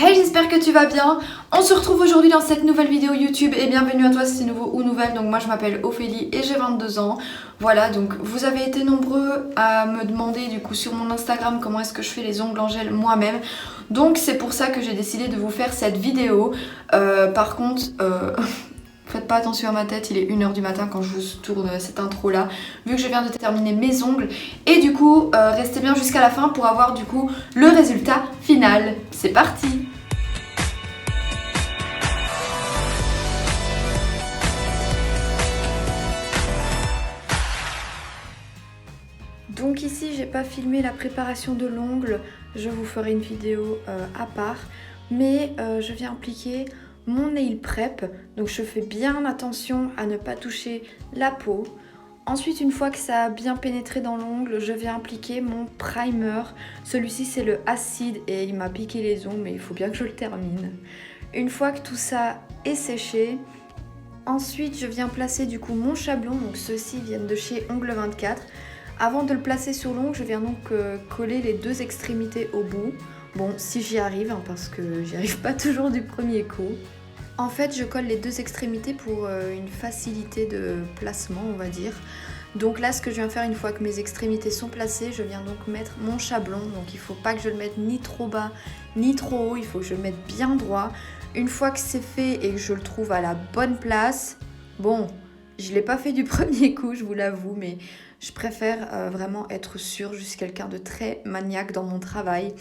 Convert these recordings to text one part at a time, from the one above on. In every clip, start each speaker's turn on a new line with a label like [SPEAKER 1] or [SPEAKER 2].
[SPEAKER 1] Hey, j'espère que tu vas bien. On se retrouve aujourd'hui dans cette nouvelle vidéo YouTube et bienvenue à toi si c'est nouveau ou nouvelle. Donc moi je m'appelle Ophélie et j'ai 22 ans. Voilà, donc vous avez été nombreux à me demander du coup sur mon Instagram comment est-ce que je fais les ongles en gel moi-même. Donc c'est pour ça que j'ai décidé de vous faire cette vidéo. Par contre, faites pas attention à ma tête, il est 1h du matin quand je vous tourne cette intro là, vu que je viens de terminer mes ongles. Et du coup, restez bien jusqu'à la fin pour avoir du coup le résultat final. C'est parti! Donc ici, j'ai pas filmé la préparation de l'ongle, je vous ferai une vidéo à part. Mais je viens appliquer mon nail prep, donc je fais bien attention à ne pas toucher la peau. Ensuite, une fois que ça a bien pénétré dans l'ongle, je viens appliquer mon primer. Celui-ci c'est le acide et il m'a piqué les ongles, mais il faut bien que je le termine. Une fois que tout ça est séché, ensuite je viens placer du coup mon chablon, donc ceux-ci viennent de chez Ongle 24. Avant de le placer sur l'ongle, je viens donc coller les deux extrémités au bout. Bon, si j'y arrive, hein, parce que j'y arrive pas toujours du premier coup. En fait, je colle les deux extrémités pour une facilité de placement, on va dire. Donc là, ce que je viens faire une fois que mes extrémités sont placées, je viens donc mettre mon chablon. Donc il faut pas que je le mette ni trop bas, ni trop haut. Il faut que je le mette bien droit. Une fois que c'est fait et que je le trouve à la bonne place, bon, je l'ai pas fait du premier coup, je vous l'avoue, mais je préfère vraiment être sûre. Je suis quelqu'un de très maniaque dans mon travail.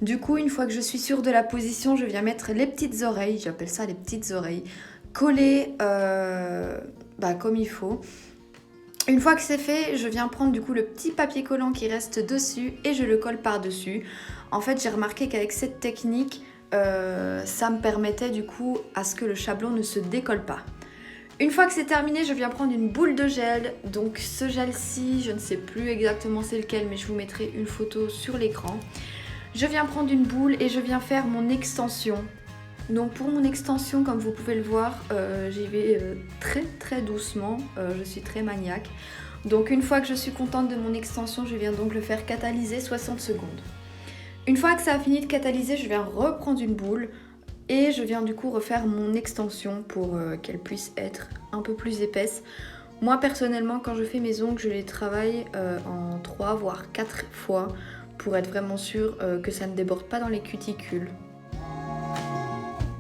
[SPEAKER 1] Du coup, une fois que je suis sûre de la position, je viens mettre les petites oreilles, j'appelle ça les petites oreilles, collées comme il faut. Une fois que c'est fait, je viens prendre du coup le petit papier collant qui reste dessus et je le colle par-dessus. En fait, j'ai remarqué qu'avec cette technique, ça me permettait du coup à ce que le chablon ne se décolle pas. Une fois que c'est terminé, je viens prendre une boule de gel. Donc ce gel-ci, je ne sais plus exactement c'est lequel, mais je vous mettrai une photo sur l'écran. Je viens prendre une boule et je viens faire mon extension. Donc pour mon extension, comme vous pouvez le voir, j'y vais très doucement. Je suis très maniaque. Donc une fois que je suis contente de mon extension, je viens donc le faire catalyser 60 secondes. Une fois que ça a fini de catalyser, je viens reprendre une boule. Et je viens du coup refaire mon extension pour qu'elle puisse être un peu plus épaisse. Moi personnellement, quand je fais mes ongles, je les travaille en 3 voire 4 fois pour être vraiment sûre que ça ne déborde pas dans les cuticules.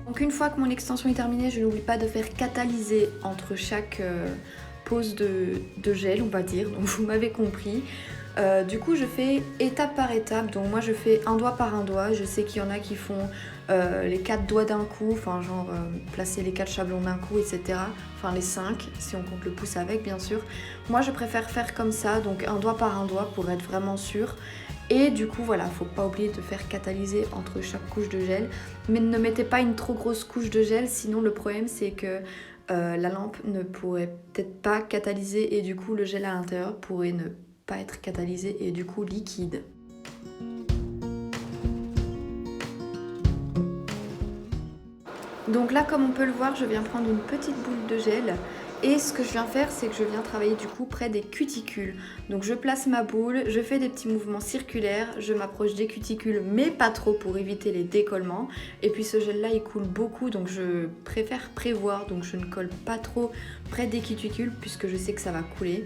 [SPEAKER 1] Donc une fois que mon extension est terminée, je n'oublie pas de faire catalyser entre chaque pose de gel, on va dire. Donc vous m'avez compris. Du coup je fais étape par étape, donc moi je fais un doigt par un doigt. Je sais qu'il y en a qui font les 4 doigts d'un coup, enfin genre placer les 4 chablons d'un coup, etc. Enfin les 5 si on compte le pouce avec bien sûr. Moi je préfère faire comme ça, donc un doigt par un doigt pour être vraiment sûr. Et du coup voilà, faut pas oublier de faire catalyser entre chaque couche de gel. Mais ne mettez pas une trop grosse couche de gel, sinon le problème c'est que la lampe ne pourrait peut-être pas catalyser et du coup le gel à l'intérieur pourrait ne pas être catalysé et du coup liquide. Donc là, comme on peut le voir, je viens prendre une petite boule de gel et ce que je viens faire, c'est que je viens travailler du coup près des cuticules. Donc je place ma boule, je fais des petits mouvements circulaires, je m'approche des cuticules mais pas trop pour éviter les décollements. Et puis ce gel là il coule beaucoup, donc je préfère prévoir, donc je ne colle pas trop près des cuticules puisque je sais que ça va couler.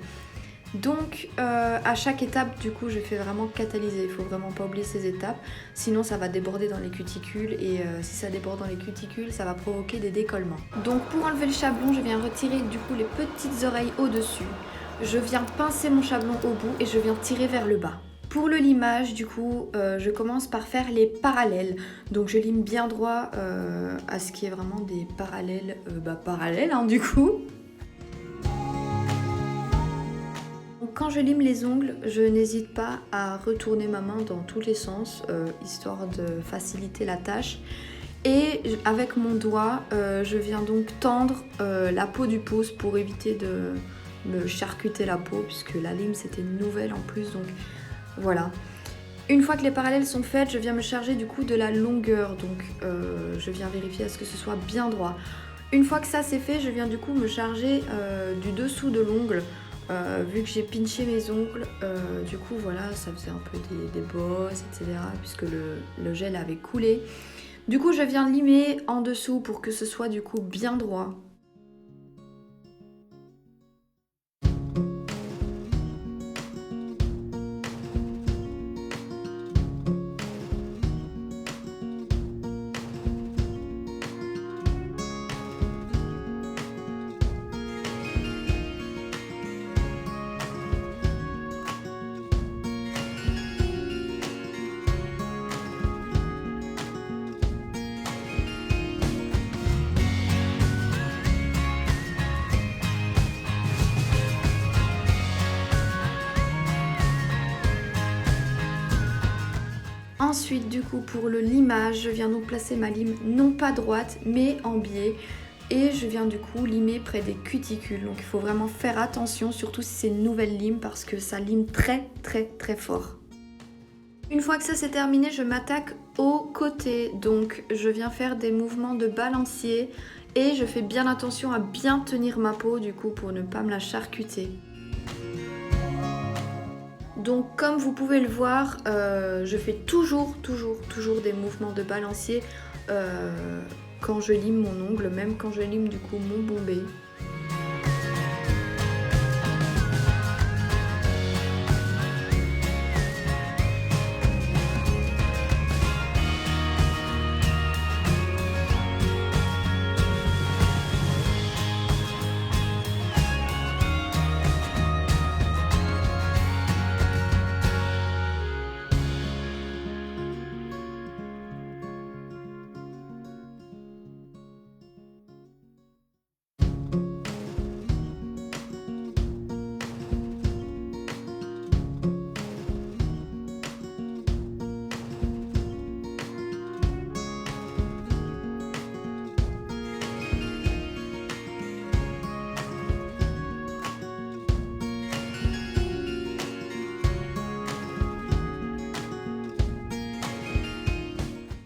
[SPEAKER 1] Donc à chaque étape du coup je fais vraiment catalyser, il faut vraiment pas oublier ces étapes, sinon ça va déborder dans les cuticules et si ça déborde dans les cuticules ça va provoquer des décollements. Donc pour enlever le chablon, je viens retirer du coup les petites oreilles au-dessus, je viens pincer mon chablon au bout et je viens tirer vers le bas. Pour le limage du coup je commence par faire les parallèles, donc je lime bien droit à ce qui est vraiment des parallèles, parallèles hein, du coup. Quand je lime les ongles, je n'hésite pas à retourner ma main dans tous les sens, histoire de faciliter la tâche. Et avec mon doigt, je viens donc tendre la peau du pouce pour éviter de me charcuter la peau, puisque la lime c'était une nouvelle en plus, donc voilà. Une fois que les parallèles sont faites, je viens me charger du coup de la longueur, donc je viens vérifier à ce que ce soit bien droit. Une fois que ça c'est fait, je viens du coup me charger du dessous de l'ongle. Vu que j'ai pinché mes ongles, du coup voilà, ça faisait un peu des bosses, etc. puisque le gel avait coulé. Du coup, je viens limer en dessous pour que ce soit du coup bien droit. Ensuite, du coup, pour le limage, je viens donc placer ma lime non pas droite, mais en biais. Et je viens du coup limer près des cuticules. Donc il faut vraiment faire attention, surtout si c'est une nouvelle lime, parce que ça lime très très très fort. Une fois que ça c'est terminé, je m'attaque au côté. Donc je viens faire des mouvements de balancier et je fais bien attention à bien tenir ma peau du coup pour ne pas me la charcuter. Donc comme vous pouvez le voir, je fais toujours des mouvements de balancier quand je lime mon ongle, même quand je lime du coup mon bombé.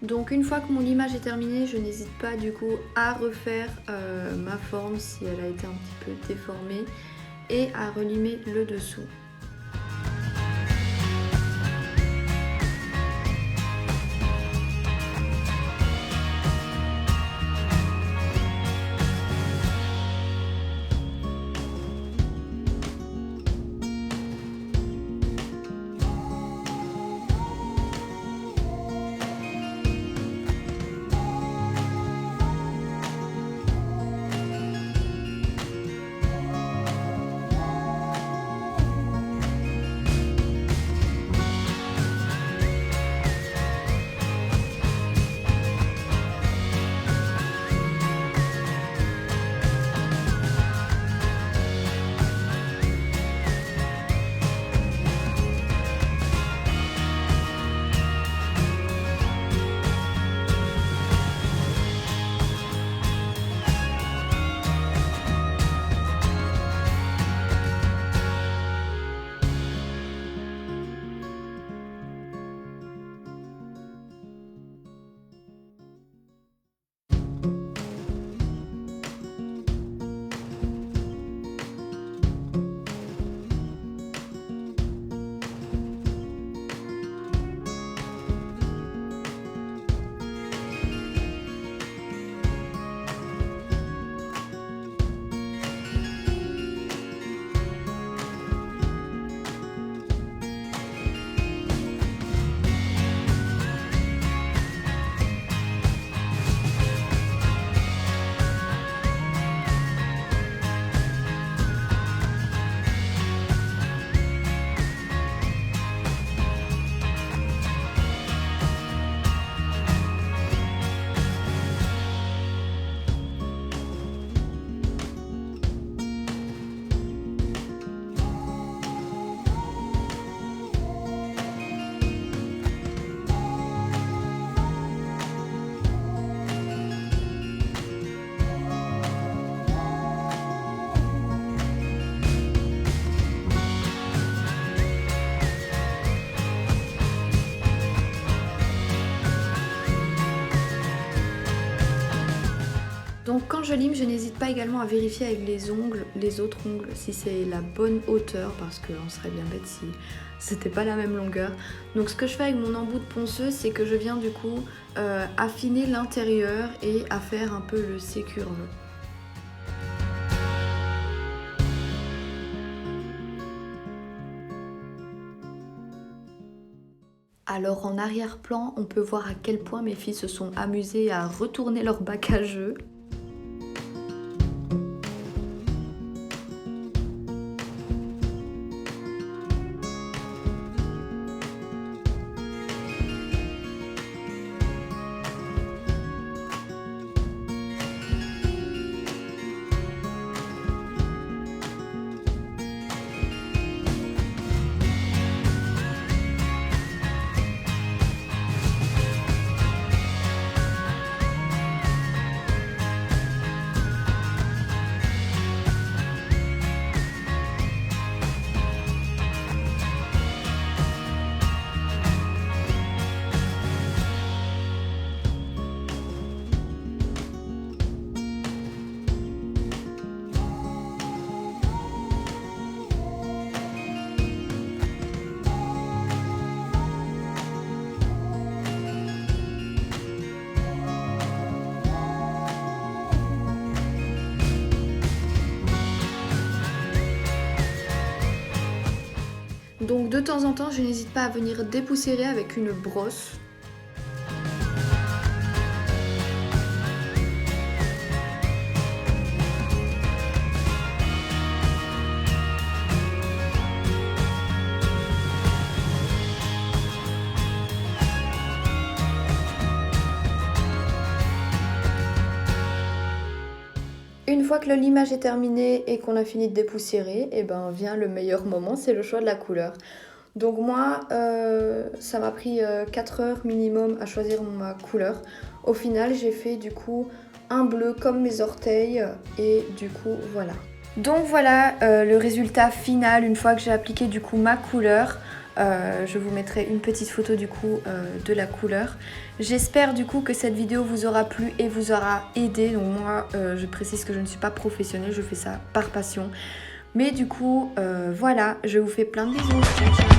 [SPEAKER 1] Donc une fois que mon limage est terminé, je n'hésite pas du coup à refaire ma forme si elle a été un petit peu déformée et à relimer le dessous. Donc quand je lime, je n'hésite pas également à vérifier avec les ongles, les autres ongles, si c'est la bonne hauteur, parce qu'on serait bien bête si c'était pas la même longueur. Donc ce que je fais avec mon embout de ponceuse, c'est que je viens du coup affiner l'intérieur et à faire un peu le C-curve. Alors en arrière-plan, on peut voir à quel point mes filles se sont amusées à retourner leur bac à jeux. Donc de temps en temps, je n'hésite pas à venir dépoussiérer avec une brosse. Une fois que le limage est terminé et qu'on a fini de dépoussiérer, et ben vient le meilleur moment, c'est le choix de la couleur. Donc moi, ça m'a pris 4 heures minimum à choisir ma couleur. Au final, j'ai fait du coup un bleu comme mes orteils et du coup voilà. Donc voilà le résultat final une fois que j'ai appliqué du coup ma couleur. Je vous mettrai une petite photo du coup de la couleur. J'espère du coup que cette vidéo vous aura plu et vous aura aidé. Donc moi je précise que je ne suis pas professionnelle, je fais ça par passion. Mais du coup voilà, je vous fais plein de bisous. Ciao, ciao.